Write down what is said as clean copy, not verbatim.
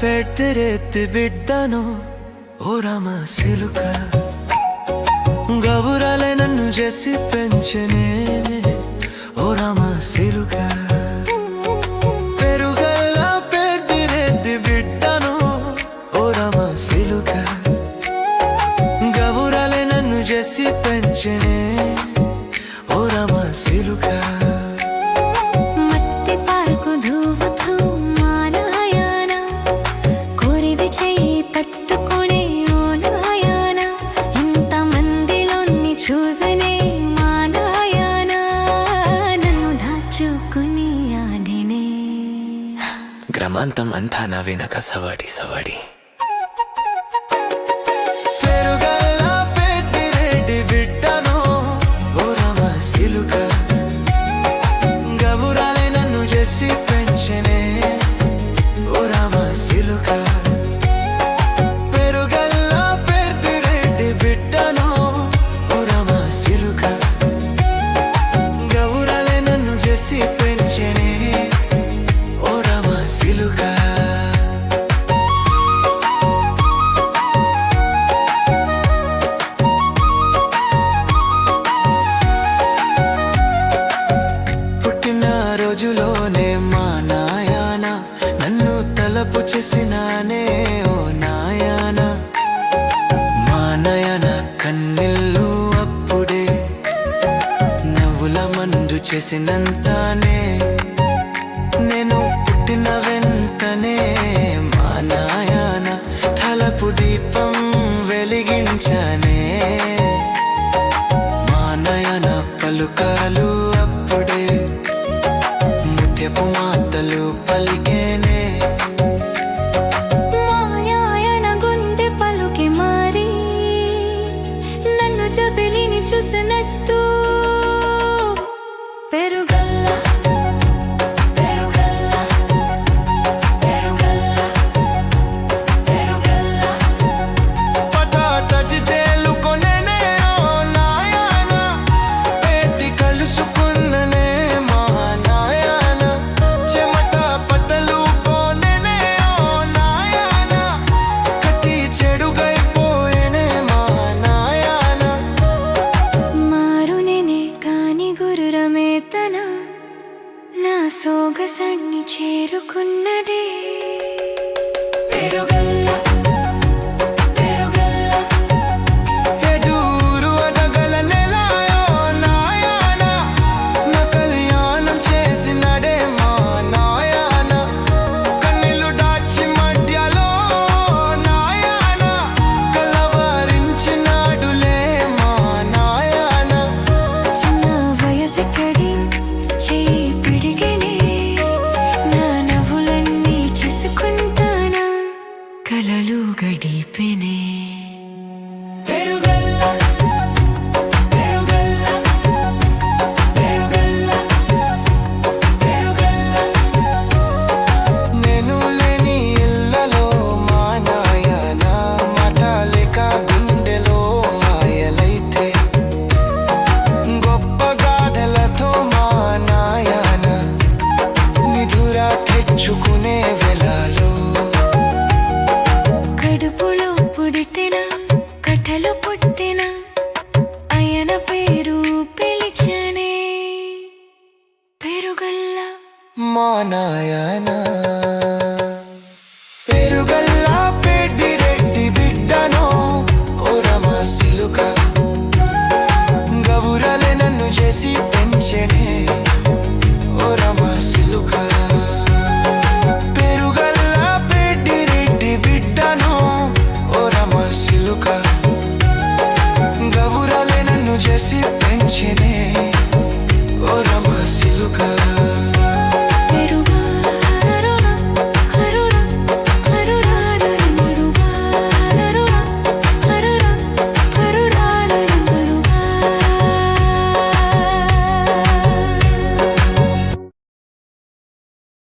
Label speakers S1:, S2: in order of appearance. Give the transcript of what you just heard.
S1: పెడితే బిడ్డను ఓ రామ సిలుక గవురాలే నన్ను చేసి పెంచనే ఓ రామ సిలుక పెరుగల్లా పెడితే బిడ్డను ఓ రామ సిలుక గవురాలే నన్ను చేసి పెంచనే ఓ రామ సిలుక గ్రామాంతం అంతా నా వెనక సవాడి సవాడి పెరుగల్లా పెడితే బిడ్డను ఓ రామ సిలుక గవురాలే నన్ను చేసి పెంచనే ఓ రామ సిలుక పెరుగల్లా పెడితే బిడ్డను ఓ రామ సిలుక గవురాలే నన్ను చేసి పెంచనే రోజులోనే మా నాయన నన్ను తలపు చేసినానే ఓ నాయన మా నయన కన్నెళ్ళు అప్పుడే నవ్వుల మందు చేసినంతానే నేను పుట్టిన వెంటనే మా నాయన తలపు దీపం వెలిగించనే మా నయన పలుకాలు అప్పుడే మాటలు పలికేనే
S2: మాయాయన గుండె పలుకి మారి నన్ను జబిలిని చూసినట్టు పెరుగల్లా నా సోగసన్ని చేరుకున్నదే పెరుగల్లా కలలు గడిపెనే పెరుగల్లా పెరుగల్లా పెరుగల్లా పెరుగల్లా
S1: నేను లేని ఇళ్ళలో మా నాయన మాట లేక గుండెలో మాయలైతే గొప్ప గాథలతో మా నాయన నిదుర తెచ్చుకునే వేళలో
S2: కడుపులో పుడితేనా కఠలు పుట్టిన ఆయన పేరు పిలిచనే పెరుగల్లా
S1: మా నాయన